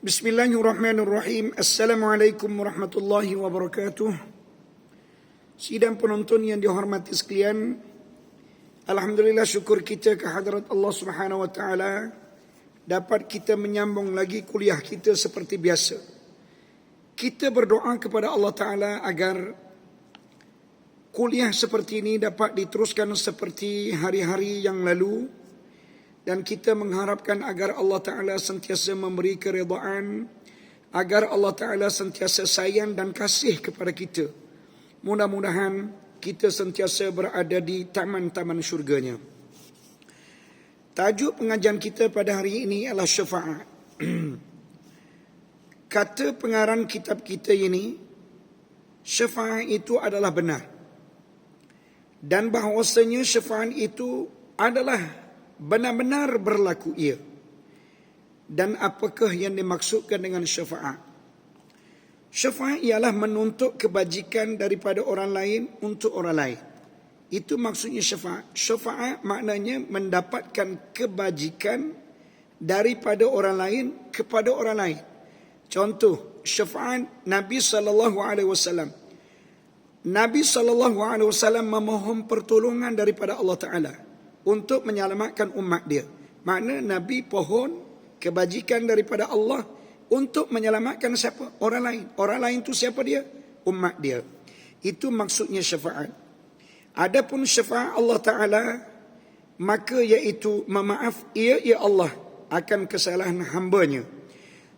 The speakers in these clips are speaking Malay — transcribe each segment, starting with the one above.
Bismillahirrahmanirrahim. Assalamualaikum warahmatullahi wabarakatuh. Sidang penonton yang dihormati sekalian, alhamdulillah, syukur kita kehadrat Allah Subhanahu wa taala dapat kita menyambung lagi kuliah kita seperti biasa. Kita berdoa kepada Allah taala agar kuliah seperti ini dapat diteruskan seperti hari-hari yang lalu. Dan kita mengharapkan agar Allah Ta'ala sentiasa memberi keredaan, agar Allah Ta'ala sentiasa sayang dan kasih kepada kita. Mudah-mudahan kita sentiasa berada di taman-taman syurganya. Tajuk pengajian kita pada hari ini adalah syafaat. Kata pengarang kitab kita ini, syafaat itu adalah benar. Dan bahawasanya syafaat itu adalah benar-benar berlaku ia. Dan apakah yang dimaksudkan dengan syafaat? Syafaat ialah menuntut kebajikan daripada orang lain untuk orang lain. Itu maksudnya syafaat. Syafaat maknanya mendapatkan kebajikan daripada orang lain kepada orang lain. Contoh, syafaat Nabi SAW. Nabi SAW memohon pertolongan daripada Allah Ta'ala untuk menyelamatkan umat dia. Makna Nabi pohon kebajikan daripada Allah untuk menyelamatkan siapa? Orang lain. Orang lain tu siapa dia? Umat dia. Itu maksudnya syafaat. Adapun syafaat Allah Ta'ala, maka iaitu memaaf ia Allah akan kesalahan hambanya.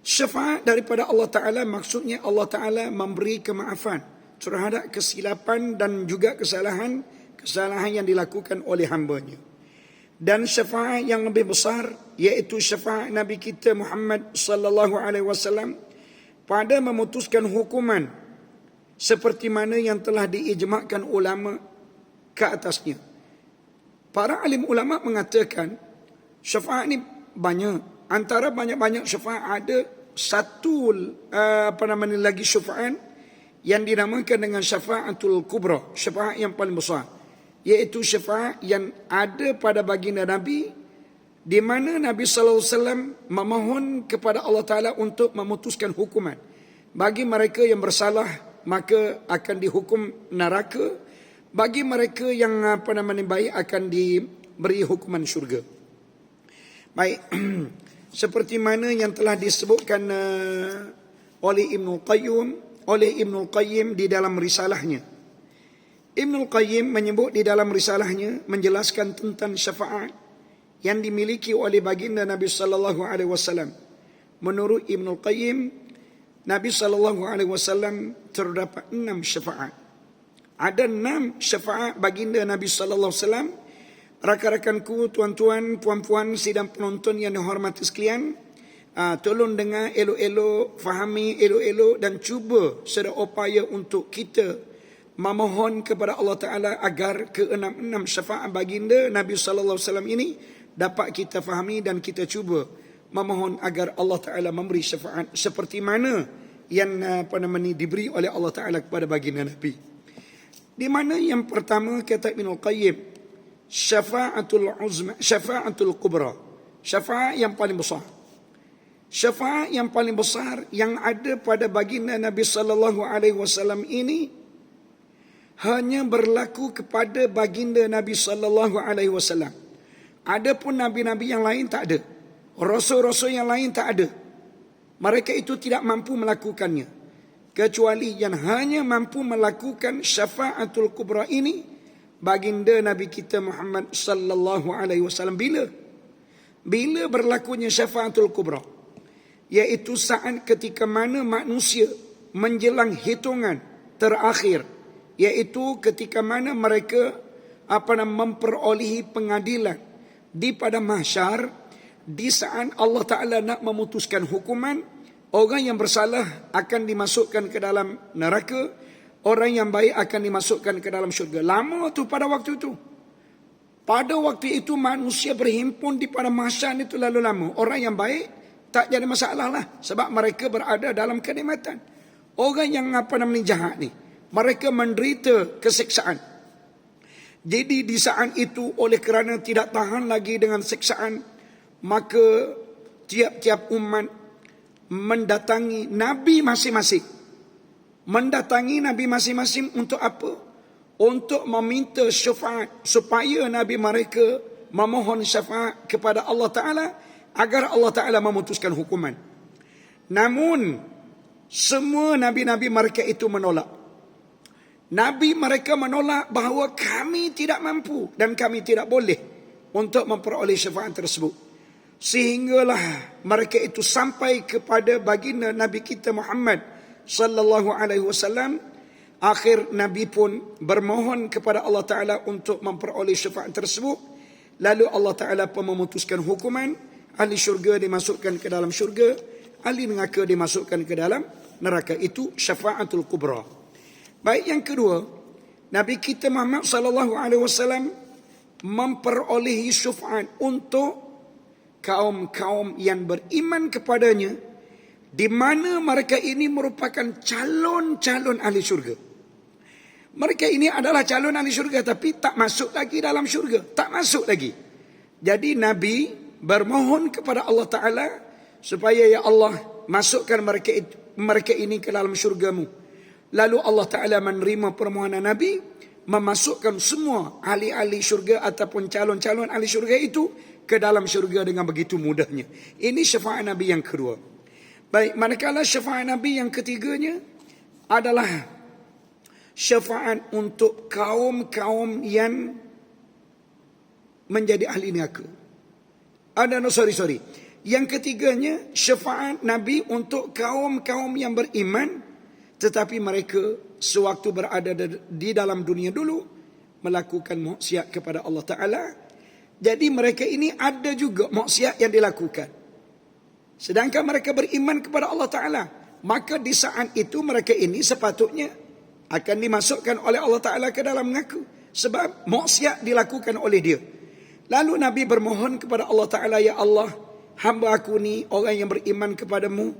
Syafaat daripada Allah Ta'ala maksudnya Allah Ta'ala memberi kemaafan terhadap kesilapan dan juga kesalahan yang dilakukan oleh hambanya. Dan syafaat yang lebih besar iaitu syafaat Nabi kita Muhammad sallallahu alaihi wasallam pada memutuskan hukuman seperti mana yang telah diijma'kan ulama ke atasnya. Para alim ulama mengatakan syafaat ni banyak. Antara banyak-banyak syafaat ada satu lagi syafaat yang dinamakan dengan syafaatul kubra, syafaat yang paling besar. Iaitu syafaat yang ada pada baginda Nabi, di mana Nabi SAW memohon kepada Allah Ta'ala untuk memutuskan hukuman. Bagi mereka yang bersalah, maka akan dihukum neraka. Bagi mereka yang baik, akan diberi hukuman syurga. Baik, seperti mana yang telah disebutkan oleh Ibnul Qayyim di dalam risalahnya. Ibnul Qayyim menyebut di dalam risalahnya menjelaskan tentang syafaat yang dimiliki oleh baginda Nabi sallallahu alaihi wasallam. Menurut Ibnul Qayyim, Nabi sallallahu alaihi wasallam terdapat 6 syafaat. Ada 6 syafaat baginda Nabi sallallahu alaihi wasallam. Rakan-rakanku, tuan-tuan, puan-puan, sidang penonton yang dihormati sekalian, tolong dengar elok-elok, fahami elok-elok dan cuba sedaya upaya untuk kita memohon kepada Allah Ta'ala agar ke-6 syafaat baginda Nabi SAW ini dapat kita fahami dan kita cuba memohon agar Allah Ta'ala memberi syafaat seperti mana yang diberi oleh Allah Ta'ala kepada baginda Nabi. Di mana yang pertama kata Ibnul Qayyim, syafaatul kubra, syafaat yang paling besar. Syafaat yang paling besar yang ada pada baginda Nabi SAW ini hanya berlaku kepada baginda Nabi sallallahu alaihi wasallam. Adapun nabi-nabi yang lain tak ada. Rasul-rasul yang lain tak ada. Mereka itu tidak mampu melakukannya. Kecuali yang hanya mampu melakukan syafaatul kubra ini baginda Nabi kita Muhammad sallallahu alaihi wasallam. Bila berlakunya syafaatul kubra, iaitu saat ketika mana manusia menjelang hitungan terakhir, iaitu ketika mana mereka memperolehi pengadilan di padang mahsyar, di saat Allah Ta'ala nak memutuskan hukuman, orang yang bersalah akan dimasukkan ke dalam neraka, orang yang baik akan dimasukkan ke dalam syurga. Lama tu pada waktu itu. Pada waktu itu manusia berhimpun di padang mahsyar itu lalu lama. Orang yang baik tak jadi masalah lah, sebab mereka berada dalam kenikmatan. Orang yang jahat ni, mereka menderita keseksaan. Jadi di saat itu oleh kerana tidak tahan lagi dengan seksaan, maka tiap-tiap umat mendatangi Nabi masing-masing. Mendatangi Nabi masing-masing untuk apa? Untuk meminta syafaat supaya Nabi mereka memohon syafaat kepada Allah Ta'ala agar Allah Ta'ala memutuskan hukuman. Namun semua Nabi-Nabi mereka itu menolak. Nabi mereka menolak bahawa kami tidak mampu dan kami tidak boleh untuk memperoleh syafaat tersebut. Sehinggalah mereka itu sampai kepada baginda Nabi kita Muhammad sallallahu alaihi wasallam. Akhir Nabi pun bermohon kepada Allah Ta'ala untuk memperoleh syafaat tersebut. Lalu Allah Ta'ala pun memutuskan hukuman. Ahli syurga dimasukkan ke dalam syurga, ahli neraka dimasukkan ke dalam neraka. Itu syafaatul kubra. Baik, yang kedua, Nabi kita Muhammad sallallahu alaihi wasallam memperolehi syafaat untuk kaum-kaum yang beriman kepadanya, di mana mereka ini merupakan calon-calon ahli syurga. Mereka ini adalah calon ahli syurga tapi tak masuk lagi dalam syurga, tak masuk lagi. Jadi Nabi bermohon kepada Allah Ta'ala supaya ya Allah masukkan mereka ini ke dalam syurgamu. Lalu Allah Ta'ala menerima permohonan Nabi, memasukkan semua ahli-ahli syurga ataupun calon-calon ahli syurga itu ke dalam syurga dengan begitu mudahnya. Ini syafaat Nabi yang kedua. Baik, manakala syafaat Nabi yang ketiganya adalah syafaat untuk kaum-kaum yang menjadi ahli neraka. Sorry. Yang ketiganya syafaat Nabi untuk kaum-kaum yang beriman, tetapi mereka sewaktu berada di dalam dunia dulu melakukan maksiat kepada Allah Ta'ala. Jadi mereka ini ada juga maksiat yang dilakukan, sedangkan mereka beriman kepada Allah Ta'ala. Maka di saat itu mereka ini sepatutnya akan dimasukkan oleh Allah Ta'ala ke dalam neraka, sebab maksiat dilakukan oleh dia. Lalu Nabi bermohon kepada Allah Ta'ala, ya Allah, hamba aku ni orang yang beriman kepadamu,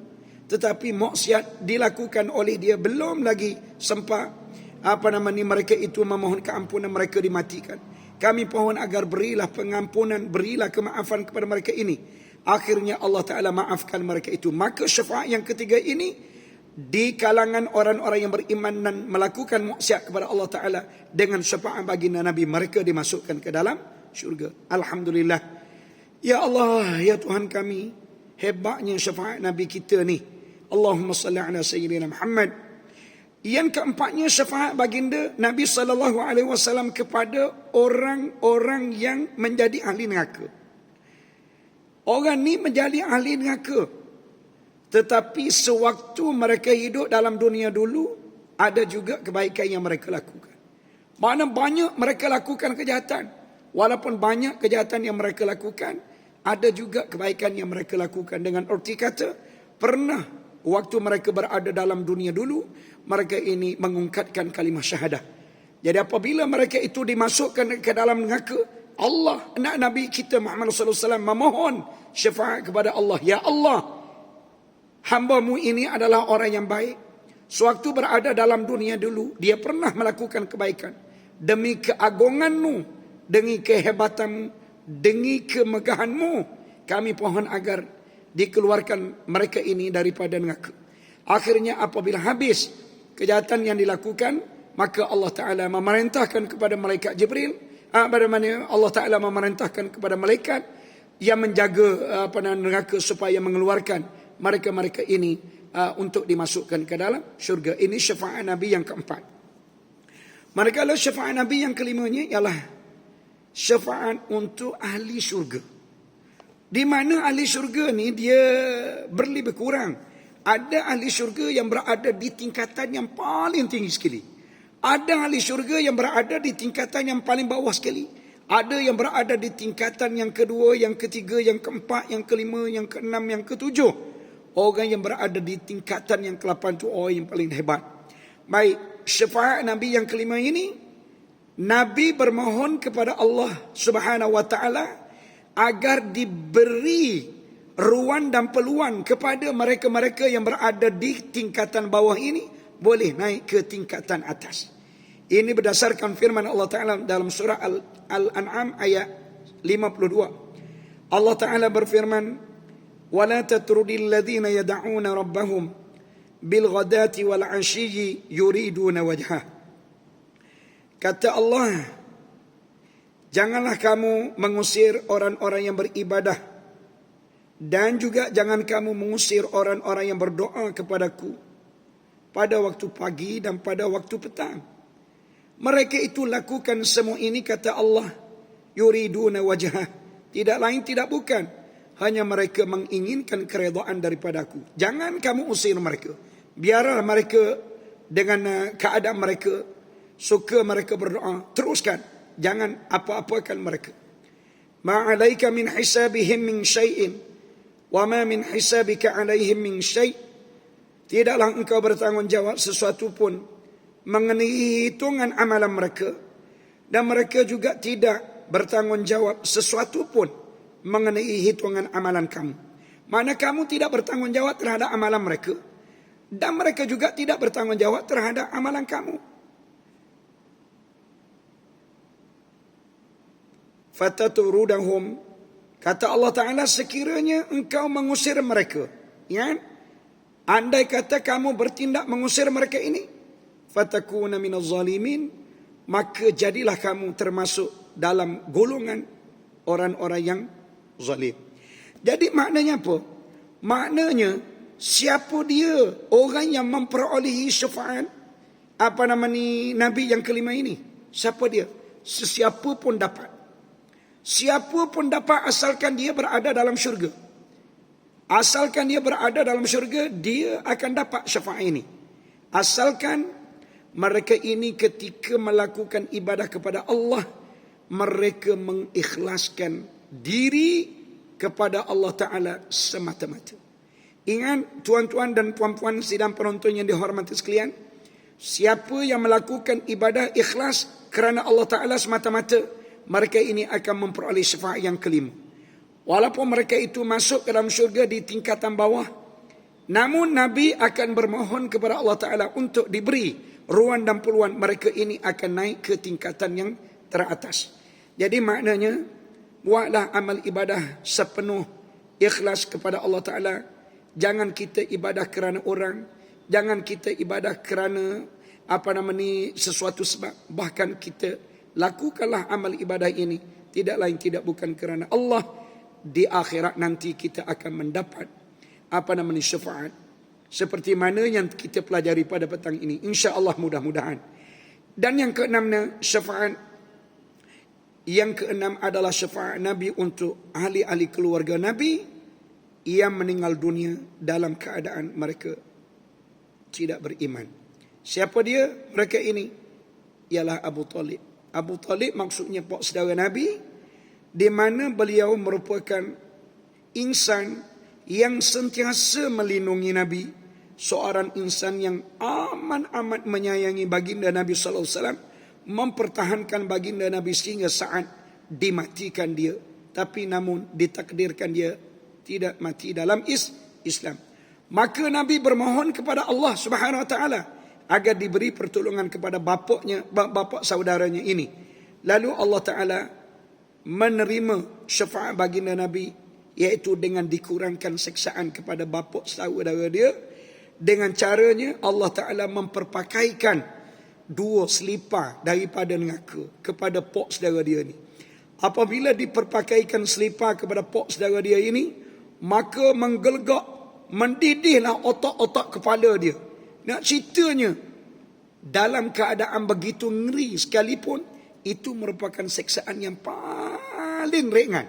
tetapi maksiat dilakukan oleh dia, belum lagi sempat mereka itu memohon keampunan, mereka dimatikan. Kami pohon agar berilah pengampunan, berilah kemaafan kepada mereka ini. Akhirnya Allah Ta'ala maafkan mereka itu. Maka syafaat yang ketiga ini di kalangan orang-orang yang beriman dan melakukan maksiat kepada Allah Ta'ala, dengan syafaat baginda Nabi, mereka dimasukkan ke dalam syurga. Alhamdulillah. Ya Allah, ya Tuhan kami, hebatnya syafaat Nabi kita ni. Allahumma salli ala Sayyidina Muhammad. Yang keempatnya syafaat baginda Nabi SAW kepada orang-orang yang menjadi ahli neraka. Orang ni menjadi ahli neraka, tetapi sewaktu mereka hidup dalam dunia dulu, ada juga kebaikan yang mereka lakukan. Mana banyak mereka lakukan kejahatan. Walaupun banyak kejahatan yang mereka lakukan, ada juga kebaikan yang mereka lakukan. Dengan erti kata, pernah waktu mereka berada dalam dunia dulu, mereka ini mengungkapkan kalimah syahadah. Jadi apabila mereka itu dimasukkan ke dalam neraka, Allah, Nabi kita Muhammad SAW memohon syafaat kepada Allah. Ya Allah, hamba-Mu ini adalah orang yang baik. Sewaktu berada dalam dunia dulu, dia pernah melakukan kebaikan. Demi keagungan-Mu, demi kehebatan-Mu, demi kemegahan-Mu, kami pohon agar dikeluarkan mereka ini daripada neraka. Akhirnya apabila habis kejahatan yang dilakukan, maka Allah Ta'ala memerintahkan kepada malaikat Jibril, Allah Ta'ala memerintahkan kepada malaikat yang menjaga neraka supaya mengeluarkan mereka-mereka ini untuk dimasukkan ke dalam syurga. Ini syafaat Nabi yang keempat. Manakala syafaat Nabi yang kelimanya ialah syafaat untuk ahli syurga. Di mana ahli syurga ni dia berlebih kurang. Ada ahli syurga yang berada di tingkatan yang paling tinggi sekali. Ada ahli syurga yang berada di tingkatan yang paling bawah sekali. Ada yang berada di tingkatan yang kedua, yang ketiga, yang keempat, yang kelima, yang keenam, yang ketujuh. Orang yang berada di tingkatan yang ke-8 itu orang yang paling hebat. Baik, syafaat Nabi yang kelima ini, Nabi bermohon kepada Allah Subhanahu wa Ta'ala agar diberi ruang dan peluang kepada mereka-mereka yang berada di tingkatan bawah ini boleh naik ke tingkatan atas. Ini berdasarkan firman Allah Ta'ala dalam surah Al-An'am ayat 52. Allah Ta'ala berfirman, ولا تطرد الذين يدعون ربهم بالغداة والعشي يريدون وجهه. Kata Allah, janganlah kamu mengusir orang-orang yang beribadah, dan juga jangan kamu mengusir orang-orang yang berdoa kepadaku pada waktu pagi dan pada waktu petang. Mereka itu lakukan semua ini, kata Allah, yuriduna wajhah, tidak lain tidak bukan, hanya mereka menginginkan keredaan daripadaku. Jangan kamu usir mereka, biarlah mereka dengan keadaan mereka, suka mereka berdoa, teruskan, jangan apa-apakan mereka. Ma 'alaika min hisabihim min syai'in wa ma min hisabika 'alaihim min syai'. Tidaklah engkau bertanggungjawab sesuatu pun mengenai hitungan amalan mereka, dan mereka juga tidak bertanggungjawab sesuatu pun mengenai hitungan amalan kamu. Mana kamu tidak bertanggungjawab terhadap amalan mereka, dan mereka juga tidak bertanggungjawab terhadap amalan kamu. Fataturudahum, kata Allah Ta'ala, sekiranya engkau mengusir mereka, ya, andai kata kamu bertindak mengusir mereka ini, fatakuna minaz zalimin, maka jadilah kamu termasuk dalam golongan orang-orang yang zalim. Jadi maknanya apa? Maknanya siapa dia orang yang memperolehi syafaat Nabi yang kelima ini? Siapa dia? Sesiapa pun dapat. Siapa pun dapat, asalkan dia berada dalam syurga. Asalkan dia berada dalam syurga, dia akan dapat syafaat ini. Asalkan mereka ini ketika melakukan ibadah kepada Allah, mereka mengikhlaskan diri kepada Allah Ta'ala semata-mata. Ingat tuan-tuan dan puan-puan sidang penonton yang dihormati sekalian, siapa yang melakukan ibadah ikhlas kerana Allah Ta'ala semata-mata, mereka ini akan memperoleh syafaat yang kelima. Walaupun mereka itu masuk ke dalam syurga di tingkatan bawah, namun Nabi akan bermohon kepada Allah Ta'ala untuk diberi ruang dan peluang mereka ini akan naik ke tingkatan yang teratas. Jadi maknanya, buatlah amal ibadah sepenuh ikhlas kepada Allah Ta'ala. Jangan kita ibadah kerana orang, jangan kita ibadah kerana sesuatu sebab. Bahkan kita lakukanlah amal ibadah ini tidak lain tidak bukan kerana Allah. Di akhirat nanti kita akan mendapat syafaat seperti mana yang kita pelajari pada petang ini, insya-Allah, mudah-mudahan. Dan yang keenamnya, syafaat yang keenam adalah syafaat Nabi untuk ahli-ahli keluarga Nabi yang meninggal dunia dalam keadaan mereka tidak beriman. Siapa dia? Mereka ini ialah Abu Talib. Abu Talib maksudnya pak saudara Nabi, di mana beliau merupakan insan yang sentiasa melindungi Nabi, seorang insan yang amat menyayangi baginda Nabi sallallahu alaihi wasallam, mempertahankan baginda Nabi sehingga saat dimatikan dia, tapi namun ditakdirkan dia tidak mati dalam Islam. Maka Nabi bermohon kepada Allah Subhanahu wa taala agar diberi pertolongan kepada bapa saudaranya ini. Lalu Allah Ta'ala menerima syafaat baginda Nabi, iaitu dengan dikurangkan seksaan kepada bapa saudara dia. Dengan caranya Allah Ta'ala memperpakaikan 2 selipar daripada neraka kepada pok saudara dia ini. Apabila diperpakaikan selipar kepada pok saudara dia ini, maka menggelegak, mendidihlah otak-otak kepala dia. Nak ceritanya, dalam keadaan begitu ngeri sekalipun, itu merupakan seksaan yang paling ringan.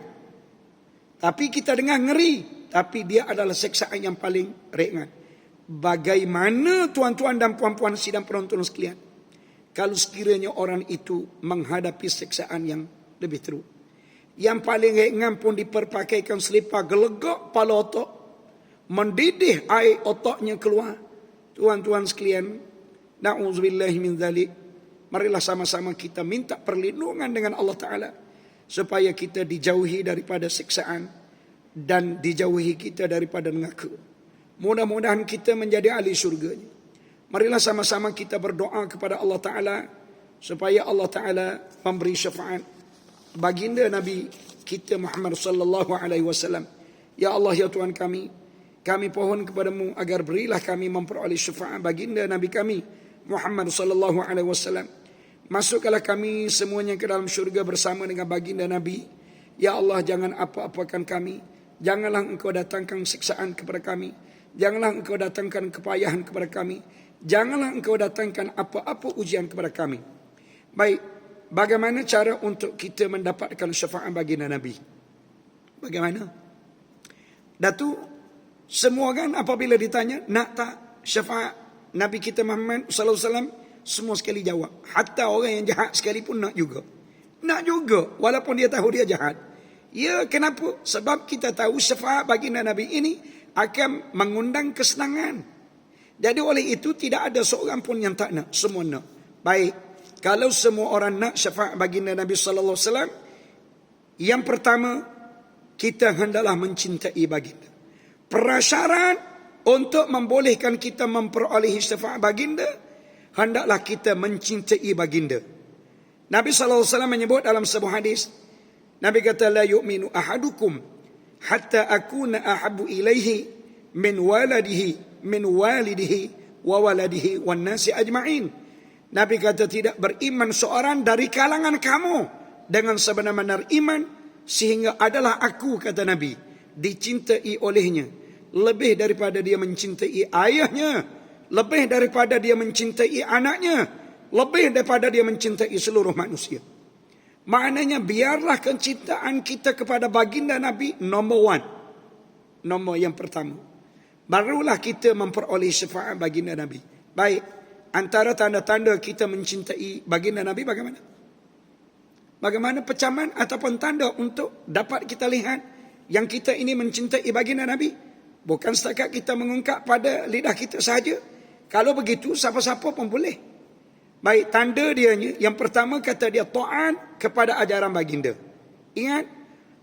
Tapi kita dengar ngeri, tapi dia adalah seksaan yang paling ringan. Bagaimana tuan-tuan dan puan-puan sidang penonton sekalian, kalau sekiranya orang itu menghadapi seksaan yang lebih teruk? Yang paling ringan pun diperpakaikan selipar, gelegak kepala otak, mendidih air otaknya keluar. Tuan-tuan sekalian, na'udzubillahi min dzalik. Marilah sama-sama kita minta perlindungan dengan Allah Ta'ala supaya kita dijauhi daripada siksaan dan dijauhi kita daripada neraka. Mudah-mudahan kita menjadi ahli syurganya. Marilah sama-sama kita berdoa kepada Allah Ta'ala supaya Allah Ta'ala memberi syafaat baginda Nabi kita Muhammad sallallahu alaihi wasallam Ya Allah, ya Tuhan kami pohon kepadamu agar berilah kami memperoleh syafaat baginda Nabi kami Muhammad sallallahu alaihi wasallam. Masukkanlah kami semuanya ke dalam syurga bersama dengan baginda Nabi. Ya Allah, jangan apa-apakan kami. Janganlah engkau datangkan siksaan kepada kami. Janganlah engkau datangkan kepayahan kepada kami. Janganlah engkau datangkan apa-apa ujian kepada kami. Baik, bagaimana cara untuk kita mendapatkan syafaat baginda Nabi? Bagaimana? Datuk, semua kan apabila ditanya, nak tak syafaat Nabi kita Muhammad sallallahu alaihi wasallam, semua sekali jawab. Hatta orang yang jahat sekalipun nak juga. Nak juga, walaupun dia tahu dia jahat. Ya, kenapa? Sebab kita tahu syafaat baginda Nabi ini akan mengundang kesenangan. Jadi oleh itu tidak ada seorang pun yang tak nak, semua nak. Baik, kalau semua orang nak syafaat baginda Nabi sallallahu alaihi wasallam, yang pertama, kita hendaklah mencintai baginda. Prasyarat untuk membolehkan kita memperolehi syafaat baginda, hendaklah kita mencintai baginda. Nabi sallallahu alaihi wasallam menyebut dalam sebuah hadis, Nabi kata, la yu'minu ahadukum hatta akuna ahabbu ilaihi min walidihi wa waladihi wan nasi ajma'in. Nabi kata, tidak beriman seorang dari kalangan kamu dengan sebenar-benar iman sehingga adalah aku, kata Nabi, dicintai olehnya lebih daripada dia mencintai ayahnya, lebih daripada dia mencintai anaknya, lebih daripada dia mencintai seluruh manusia. Maknanya biarlah kecintaan kita kepada baginda Nabi nombor yang pertama. Barulah kita memperoleh syafaat baginda Nabi. Baik, antara tanda-tanda kita mencintai baginda Nabi bagaimana? Bagaimana pecaman ataupun tanda untuk dapat kita lihat yang kita ini mencintai baginda Nabi? Bukan setakat kita mengungkap pada lidah kita saja. Kalau begitu, siapa-siapa pun boleh. Baik, tanda dianya, yang pertama kata dia ta'at kepada ajaran baginda. Ingat,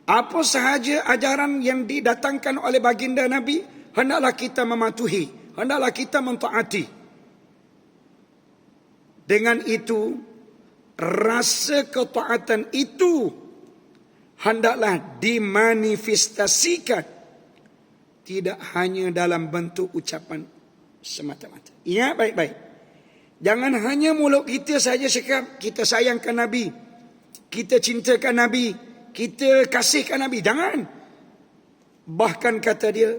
apa sahaja ajaran yang didatangkan oleh baginda Nabi, hendaklah kita mematuhi, hendaklah kita mentaati. Dengan itu, rasa ketaatan itu hendaklah dimanifestasikan, tidak hanya dalam bentuk ucapan semata-mata. Ingat baik-baik. Jangan hanya mulut kita saja cakap kita sayangkan Nabi, kita cintakan Nabi, kita kasihkan Nabi. Jangan. Bahkan kata dia,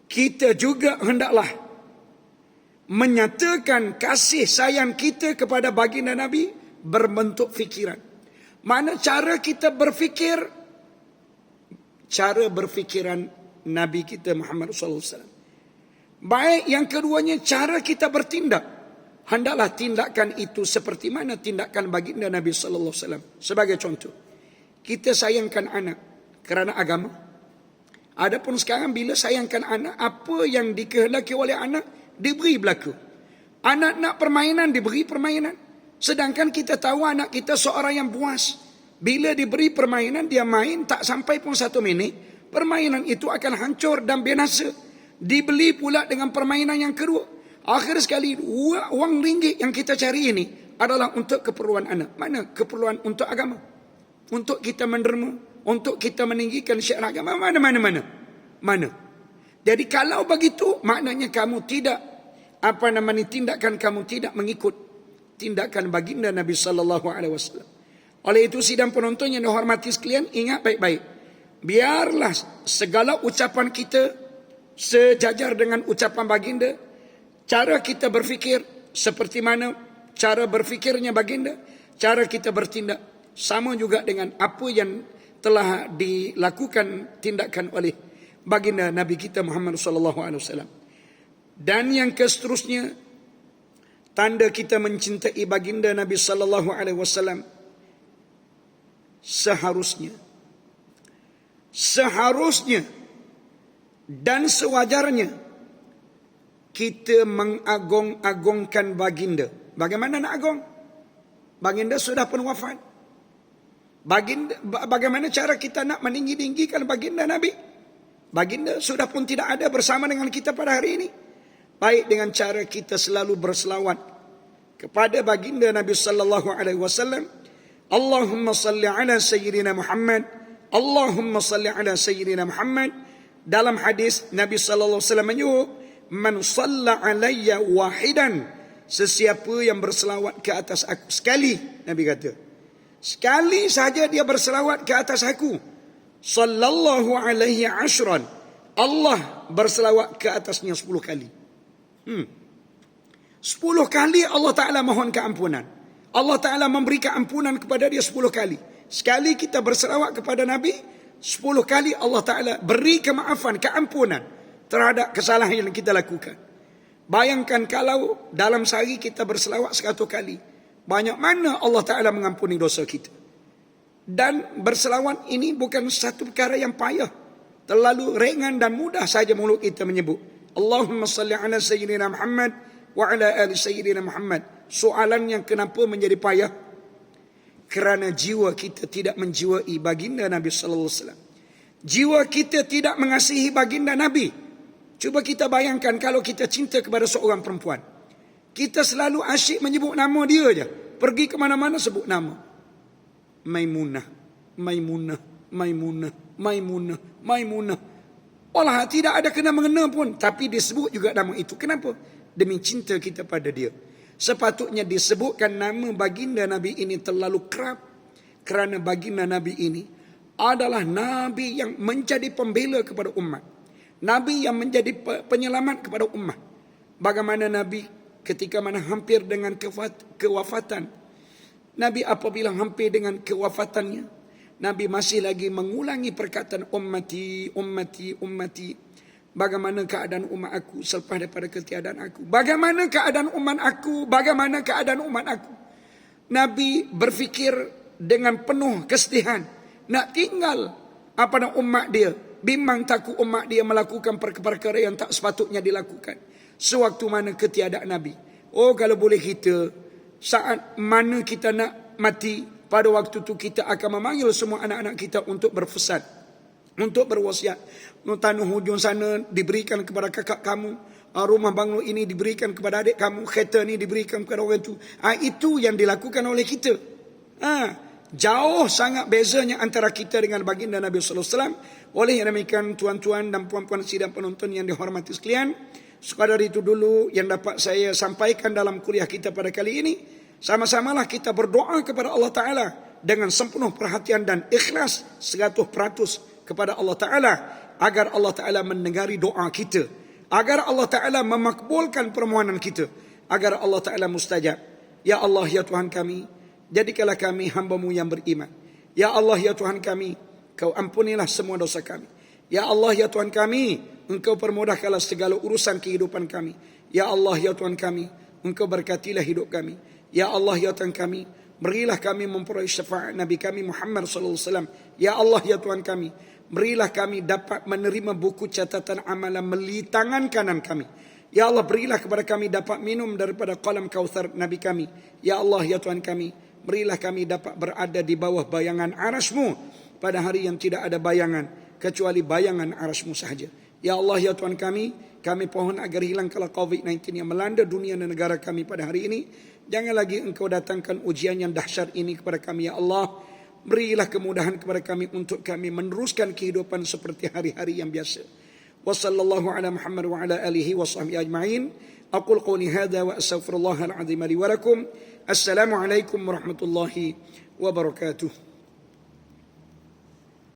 kita juga hendaklah menyatakan kasih sayang kita kepada baginda Nabi berbentuk fikiran. Mana cara kita berfikir, cara berfikiran Nabi kita Muhammad sallallahu alaihi wasallam. Baik, yang keduanya cara kita bertindak. Hendaklah tindakan itu seperti mana tindakan baginda Nabi sallallahu alaihi wasallam. Sebagai contoh, kita sayangkan anak kerana agama. Adapun sekarang bila sayangkan anak, apa yang dikehendaki oleh anak diberi berlaku. Anak nak permainan, diberi permainan. Sedangkan kita tahu anak kita seorang yang buas. Bila diberi permainan, dia main tak sampai pun 1 minit, permainan itu akan hancur dan binasa. Dibeli pula dengan permainan yang kedua. Akhir sekali, wang ringgit yang kita cari ini adalah untuk keperluan anak. Mana keperluan untuk agama? Untuk kita menderma, untuk kita meninggikan syiar agama. Mana? Jadi kalau begitu, maknanya kamu tidak, tindakan kamu tidak mengikut tindakan baginda Nabi sallallahu alaihi wasallam. Oleh itu, sidang penonton yang dihormati sekalian, ingat baik-baik. Biarlah segala ucapan kita sejajar dengan ucapan baginda. Cara kita berfikir seperti mana cara berfikirnya baginda, cara kita bertindak sama juga dengan apa yang telah dilakukan tindakan oleh baginda Nabi kita Muhammad sallallahu alaihi wasallam. Dan yang seterusnya, tanda kita mencintai baginda Nabi sallallahu alaihi wasallam, seharusnya dan sewajarnya kita mengagung-agungkan baginda. Bagaimana nak agung? Baginda sudah pun wafat. Bagaimana cara kita nak meninggi-tinggikan baginda Nabi? Baginda sudah pun tidak ada bersama dengan kita pada hari ini. Baik, dengan cara kita selalu berselawat kepada baginda Nabi sallallahu alaihi wasallam. Allahumma salli ala sayyidina Muhammad. Allahumma salli ala sayyidina Muhammad. Dalam hadis Nabi sallallahu alaihi wasallam menyebut, "Man shalla alayya wahidan," sesiapa yang berselawat ke atas aku sekali, Nabi kata. Sekali saja dia berselawat ke atas aku, sallallahu alaihi ashran, Allah berselawat ke atasnya 10 kali. 10 kali Allah Ta'ala mohon keampunan. Allah Ta'ala memberi keampunan kepada dia 10 kali. Sekali kita berselawat kepada Nabi, 10 kali Allah Ta'ala beri kemaafan, keampunan terhadap kesalahan yang kita lakukan. Bayangkan kalau dalam sehari kita berselawat 100 kali. Banyak mana Allah Ta'ala mengampuni dosa kita. Dan berselawat ini bukan satu perkara yang payah. Terlalu ringan dan mudah saja mulut kita menyebut. Allahumma salli ala Sayyidina Muhammad wa ala ali Sayyidina Muhammad. Soalannya kenapa menjadi payah? Kerana jiwa kita tidak menjiwai baginda Nabi sallallahu alaihi wasallam. Jiwa kita tidak mengasihi baginda Nabi. Cuba kita bayangkan kalau kita cinta kepada seorang perempuan. Kita selalu asyik menyebut nama dia je. Pergi ke mana-mana sebut nama. Maimunah, Maimunah, Maimunah, Maimunah, Maimunah. Olah tidak ada kena-mengena pun, tapi disebut juga nama itu. Kenapa? Demi cinta kita pada dia. Sepatutnya disebutkan nama baginda Nabi ini terlalu kerap. Kerana baginda Nabi ini adalah Nabi yang menjadi pembela kepada umat. Nabi yang menjadi penyelamat kepada umat. Bagaimana Nabi ketika mana hampir dengan kewafatan. Nabi apabila hampir dengan kewafatannya, Nabi masih lagi mengulangi perkataan ummati, ummati, ummati. Bagaimana keadaan umat aku selepas daripada ketiadaan aku? Bagaimana keadaan umat aku? Bagaimana keadaan umat aku? Nabi berfikir dengan penuh kesedihan. Nak tinggal umat dia. Bimbang takut umat dia melakukan perkara-perkara yang tak sepatutnya dilakukan. Sewaktu mana ketiadaan Nabi. Oh, kalau boleh kita, saat mana kita nak mati, pada waktu itu kita akan memanggil semua anak-anak kita untuk berfasad, untuk berwasiat. Tanah hujung sana diberikan kepada kakak kamu, rumah banglo ini diberikan kepada adik kamu, kereta ni diberikan kepada orang itu. Itu yang dilakukan oleh kita. Jauh sangat bezanya antara kita dengan baginda Nabi sallallahu alaihi wasallam. Oleh yang demikian, tuan-tuan dan puan-puan sidang penonton yang dihormati sekalian, sekadar itu dulu yang dapat saya sampaikan dalam kuliah kita pada kali ini. Sama-samalah kita berdoa kepada Allah Ta'ala dengan sepenuh perhatian dan ikhlas 100% kepada Allah Ta'ala, agar Allah Ta'ala mendengari doa kita, agar Allah Ta'ala memakbulkan permohonan kita, agar Allah Ta'ala mustajab. Ya Allah, ya Tuhan kami, jadikanlah kami hamba-Mu yang beriman. Ya Allah, ya Tuhan kami, Kau ampunilah semua dosa kami. Ya Allah, ya Tuhan kami, Engkau permudahkanlah segala urusan kehidupan kami. Ya Allah, ya Tuhan kami, Engkau berkatilah hidup kami. Ya Allah, ya Tuhan kami, berilah kami memperoleh syafaat Nabi kami Muhammad sallallahu alaihi wasallam. Ya Allah, ya Tuhan kami, berilah kami dapat menerima buku catatan amalan melalui tangan kanan kami. Ya Allah, berilah kepada kami dapat minum daripada qalam kautsar Nabi kami. Ya Allah, ya Tuhan kami, berilah kami dapat berada di bawah bayangan arasy-Mu pada hari yang tidak ada bayangan kecuali bayangan arasy-Mu sahaja. Ya Allah, ya Tuhan kami pohon agar hilang kalau COVID-19 yang melanda dunia dan negara kami pada hari ini. Jangan lagi Engkau datangkan ujian yang dahsyat ini kepada kami, ya Allah. Berilah kemudahan kepada kami untuk kami meneruskan kehidupan seperti hari-hari yang biasa. Wa sallallahu ala Muhammad wa ala alihi wa sahbihi ajma'in. Aqul qawli hadha wa astaghfirullahal azim li wa lakum. Assalamualaikum warahmatullahi wabarakatuh.